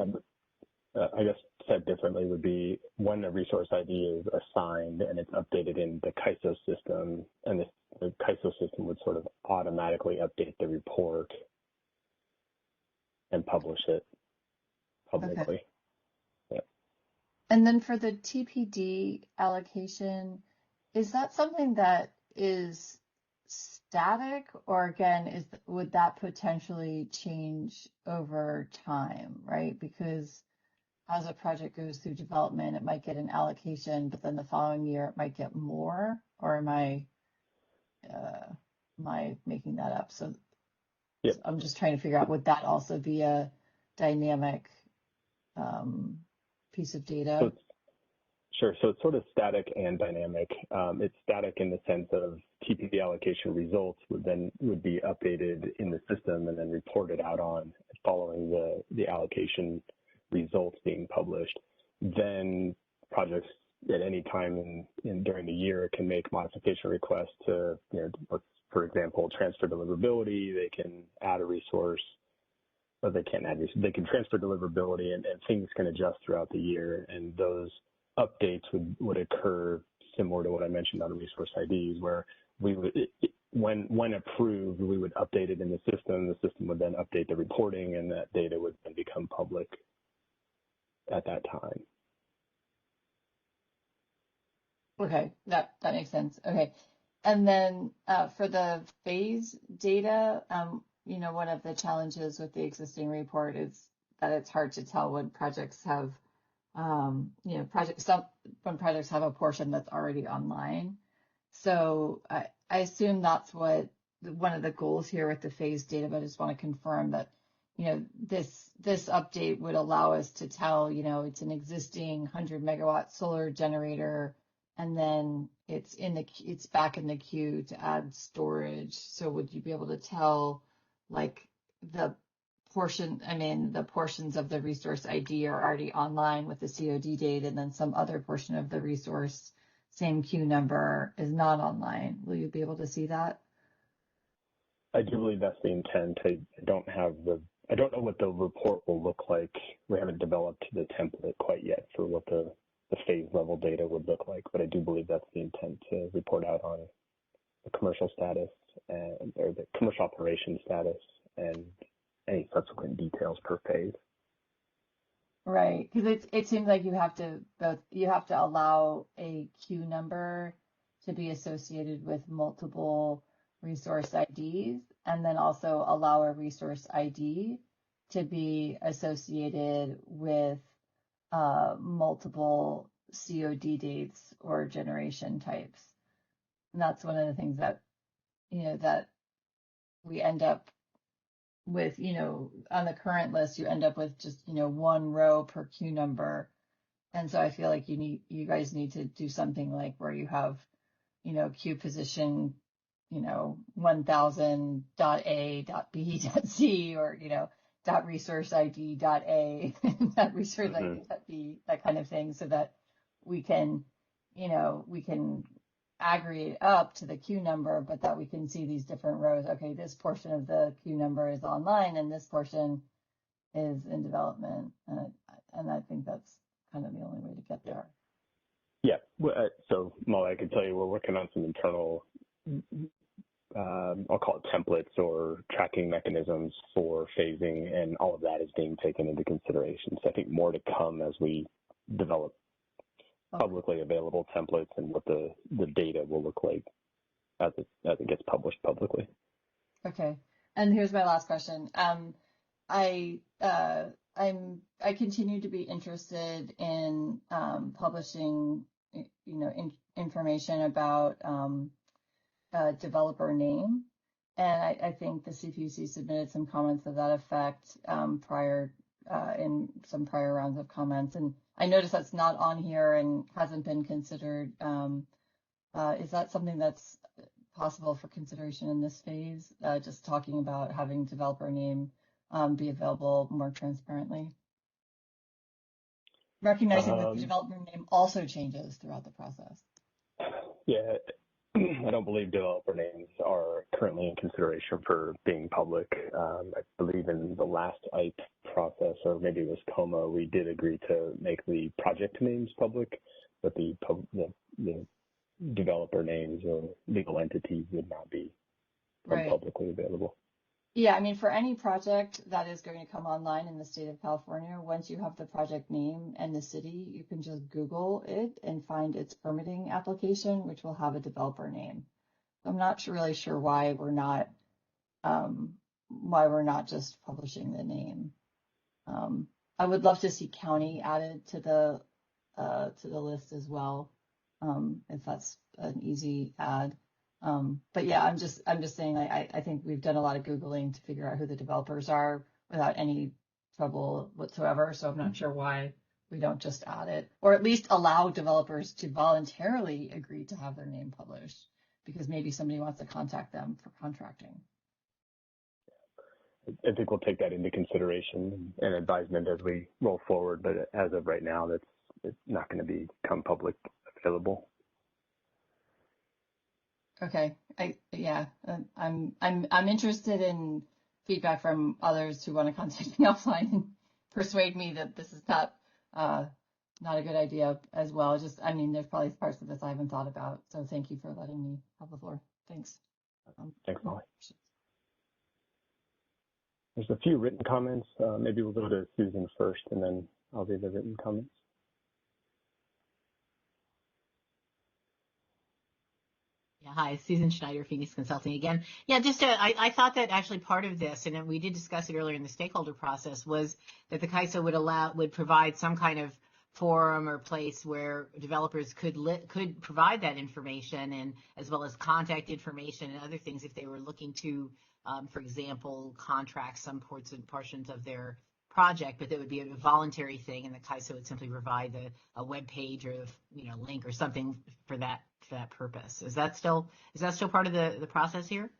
Speaker 8: Yeah, I guess said differently would be when a resource ID is assigned and it's updated in the KISO system, and the KISO system would sort of automatically update the report and publish it publicly.
Speaker 11: Okay.
Speaker 8: Yeah.
Speaker 11: And then for the TPD allocation, is that something that is static, or again, would that potentially change over time, right? Because as a project goes through development, it might get an allocation, but then the following year it might get more, or am I making that up? So
Speaker 8: Yep.
Speaker 11: I'm just trying to figure out, would that also be a dynamic piece of data?
Speaker 8: Sure. So it's sort of static and dynamic. It's static in the sense of TPD allocation results would be updated in the system and then reported out on following the allocation results being published. Then projects at any time during the year can make modification requests to, for example, transfer deliverability. They can add a resource, but they can't add. They can transfer deliverability, and things can adjust throughout the year. And those updates would occur similar to what I mentioned on resource IDs, where we would, when approved, we would update it in the system. The system would then update the reporting, and that data would then become public at that time.
Speaker 11: Okay, that makes sense. Okay, and then for the phase data, one of the challenges with the existing report is that it's hard to tell when projects have, when projects have a portion that's already online. So I assume that's what one of the goals here with the phase data, but I just want to confirm that, this update would allow us to tell, it's an existing 100 megawatt solar generator, and then it's back in the queue to add storage. So would you be able to tell, like, the portions of the resource ID are already online with the COD date, and then some other portion of the resource, same queue number, is not online? Will you be able to see that?
Speaker 8: I do believe that's the intent. I don't know what the report will look like. We haven't developed the template quite yet for what the phase level data would look like, but I do believe that's the intent, to report out on the commercial status or the commercial operation status and any subsequent details per phase.
Speaker 11: Right, because it seems like you have to allow a queue number to be associated with multiple resource IDs, and then also allow a resource ID to be associated with multiple COD dates or generation types. And that's one of the things that, that we end up with, on the current list, you end up with just, one row per queue number. And so I feel like you guys need to do something like where you have, queue position, 1000.A.B.C, or, .resource ID.A, .resource ID.B, that kind of thing, so that we can aggregate up to the queue number, but that we can see these different rows. Okay, this portion of the queue number is online, and this portion is in development. And I think that's kind of the only way to get there.
Speaker 8: Yeah, so Molly, I can tell you we're working on some internal, I'll call it templates or tracking mechanisms for phasing, and all of that is being taken into consideration. So I think more to come as we develop publicly available templates and what the data will look like as it gets published publicly.
Speaker 11: Okay, and here's my last question. I continue to be interested in publishing, information about developer name, and I think the CPUC submitted some comments of that effect in some prior rounds of comments, and I noticed that's not on here and hasn't been considered. Is that something that's possible for consideration in this phase? Just talking about having developer name be available more transparently, recognizing that the developer name also changes throughout the process.
Speaker 8: Yeah, I don't believe developer names are currently in consideration for being public. I believe in the last IPE process, or maybe it was COMA, we did agree to make the project names public, but the developer names or legal entities would not be publicly available.
Speaker 11: Yeah, I mean, for any project that is going to come online in the state of California, once you have the project name and the city, you can just Google it and find its permitting application, which will have a developer name. I'm not really sure why we're not just publishing the name. I would love to see county added to the list as well, if that's an easy add. But yeah, I'm just saying, I think we've done a lot of Googling to figure out who the developers are without any trouble whatsoever. So I'm not sure why we don't just add it, or at least allow developers to voluntarily agree to have their name published, because maybe somebody wants to contact them for contracting.
Speaker 8: I think we'll take that into consideration and advisement as we roll forward. But as of right now, it's not going to become public available.
Speaker 11: Okay, I'm interested in feedback from others who want to contact me offline and persuade me that this is not a good idea as well. I mean, there's probably parts of this I haven't thought about. So thank you for letting me have the floor. Thanks.
Speaker 8: Thanks, Molly. There's a few written comments. Maybe we'll go to Susan first, and then I'll read the written comments.
Speaker 4: Yeah, hi, Susan Schneider, Phoenix Consulting again. Yeah, I thought that actually part of this, and we did discuss it earlier in the stakeholder process, was that the CAISO would provide some kind of forum or place where developers could provide that information, and as well as contact information and other things if they were looking to, for example, contract some portions of their project, but that would be a voluntary thing, and the CAISO would simply provide a web page or link or something for that purpose. Is that still part of the process here?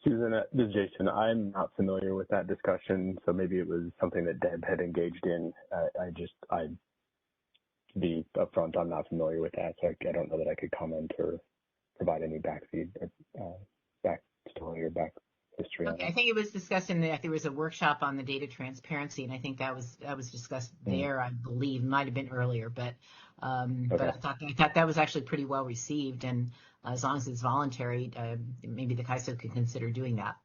Speaker 8: Susan, this is Jason. I'm not familiar with that discussion, so maybe it was something that Deb had engaged in. To be upfront, I'm not familiar with that, so I don't know that I could comment or provide any backstory or back history.
Speaker 4: Okay, I think it was discussed there was a workshop on the data transparency, and I think that was discussed there. I believe might have been earlier, but but I thought that was actually pretty well received, and as long as it's voluntary, maybe the CAISO could consider doing that.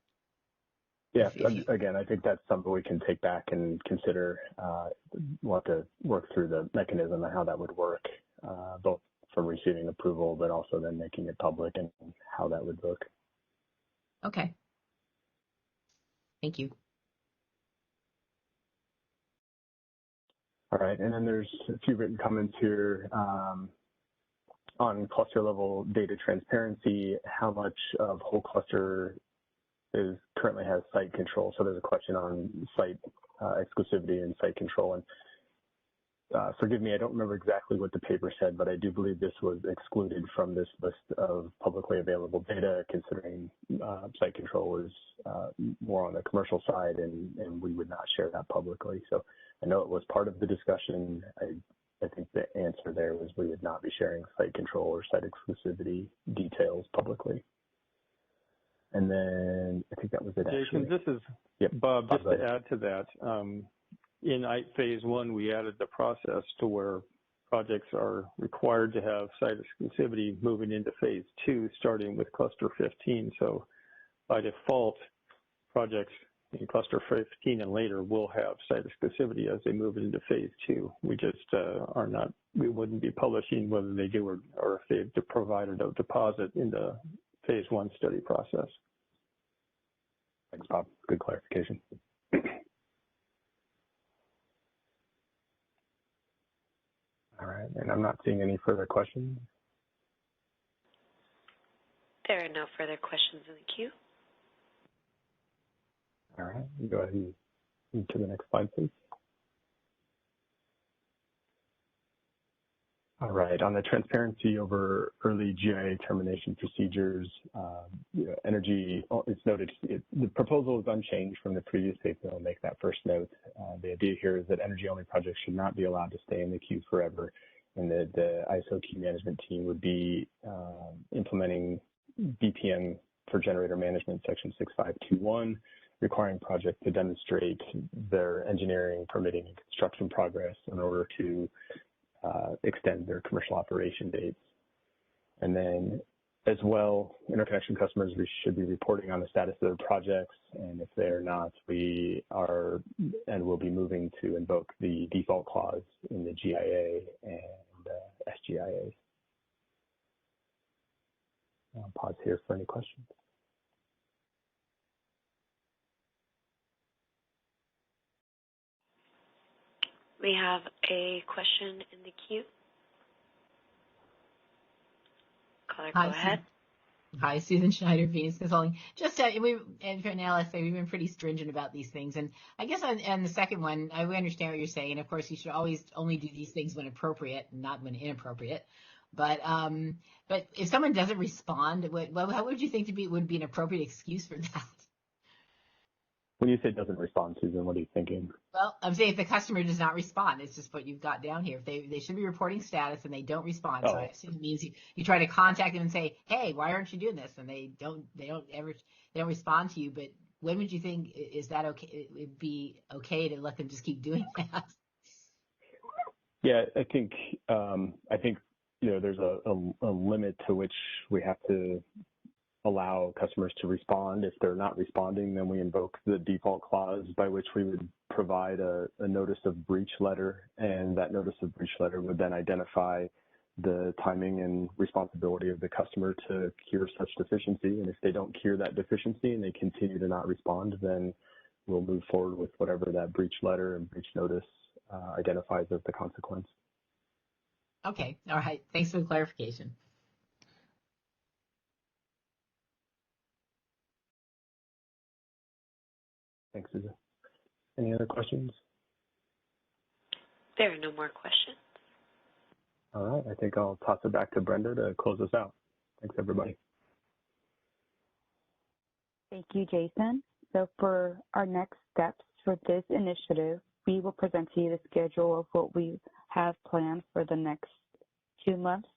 Speaker 8: Yeah, again, I think that's something we can take back and consider. We'll have to work through the mechanism and how that would work, both from receiving approval, but also then making it public and how that would look.
Speaker 4: Okay. Thank you.
Speaker 8: All right, and then there's a few written comments here on cluster level data transparency. How much of whole cluster currently has site control? So there's a question on site exclusivity and site control. And forgive me, I don't remember exactly what the paper said, but I do believe this was excluded from this list of publicly available data, considering site control is more on the commercial side, and we would not share that publicly. So I know it was part of the discussion. I think the answer there was we would not be sharing site control or site exclusivity details publicly. And then I think that was it.
Speaker 2: Jason, this is Bob. Just to add to that, in phase one, we added the process to where projects are required to have site exclusivity moving into phase 2, starting with cluster 15. So by default, projects in cluster 15 and later will have site exclusivity as they move into phase 2. We just we wouldn't be publishing whether they do or if they've provided a deposit in the phase 1 study process.
Speaker 8: Thanks, Bob. Good clarification. All right, and I'm not seeing any further questions.
Speaker 3: There are no further questions in the queue.
Speaker 8: All right, go ahead and move to the next slide, please. All right, on the transparency over early GIA termination procedures, Energy, it's noted, the proposal is unchanged from the previous paper. I'll make that first note. The idea here is that energy-only projects should not be allowed to stay in the queue forever, and that the ISO queue management team would be implementing BPM for generator management, section 6521, requiring projects to demonstrate their engineering, permitting, and construction progress in order to extend their commercial operation dates. And then as well, interconnection customers should be reporting on the status of their projects, and if they're not, we are and will be moving to invoke the default clause in the GIA and SGIA. I'll pause here for any questions.
Speaker 3: We have a question in the queue. Caller, go ahead.
Speaker 4: Hi, Susan Schneider, Phoenix Consulting. Just and for an LSA, we've been pretty stringent about these things. And I guess on the second one, we understand what you're saying. And of course, you should always only do these things when appropriate, and not when inappropriate. But if someone doesn't respond, how would you think would be an appropriate excuse for that?
Speaker 8: When you say doesn't respond, Susan, what are you thinking?
Speaker 4: Well, I'm saying if the customer does not respond, it's just what you've got down here. If they should be reporting status and they don't respond, so I assume it means you try to contact them and say, hey, why aren't you doing this? And they don't respond to you. But when would you think is that okay? It'd be okay to let them just keep doing that?
Speaker 8: Yeah, I think there's a limit to which we have to allow customers to respond. If they're not responding, then we invoke the default clause by which we would provide a notice of breach letter, and that notice of breach letter would then identify the timing and responsibility of the customer to cure such deficiency. And if they don't cure that deficiency and they continue to not respond, then we'll move forward with whatever that breach letter and breach notice identifies as the consequence.
Speaker 4: Okay, all right. Thanks for the clarification.
Speaker 8: Thanks, Susan. Any other questions?
Speaker 3: There are no more questions.
Speaker 8: All right, I think I'll toss it back to Brenda to close us out. Thanks, everybody.
Speaker 1: Thank you, Jason. So for our next steps for this initiative, we will present to you the schedule of what we have planned for the next 2 months.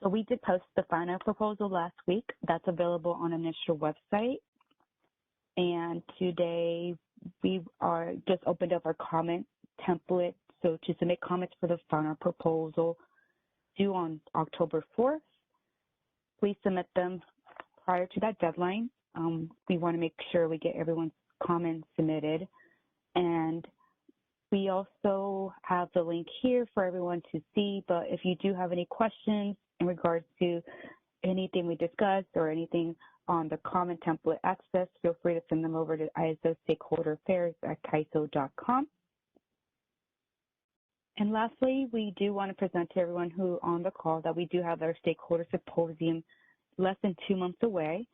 Speaker 1: So we did post the final proposal last week. That's available on initial website. And today we are just opened up our comment template. So to submit comments for the final proposal due on October 4th, please submit them prior to that deadline. We want to make sure we get everyone's comments submitted. And we also have the link here for everyone to see, but if you do have any questions in regards to anything we discussed or anything on the comment template access, feel free to send them over to ISO Stakeholder Affairs at kaiso.com. And lastly, we do want to present to everyone who on the call that we do have our Stakeholder Symposium less than 2 months away.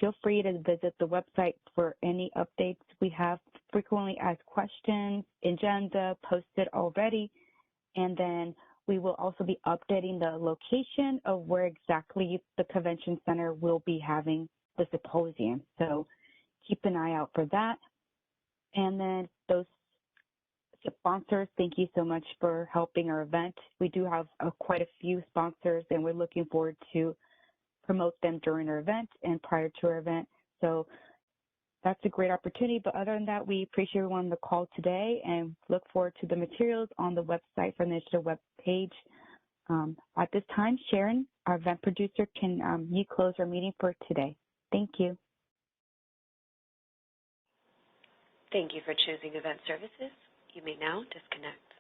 Speaker 1: Feel free to visit the website for any updates. We have frequently asked questions, agenda posted already, and then we will also be updating the location of where exactly the convention center will be having the symposium. So keep an eye out for that. And then those sponsors, thank you so much for helping our event. We do have quite a few sponsors, and we're looking forward to promote them during our event and prior to our event. So that's that's a great opportunity. But other than that, we appreciate everyone on the call today and look forward to the materials on the website for the initiative web page. At this time, Sharon, our event producer, can you close our meeting for today? Thank you.
Speaker 3: Thank you for choosing Event Services. You may now disconnect.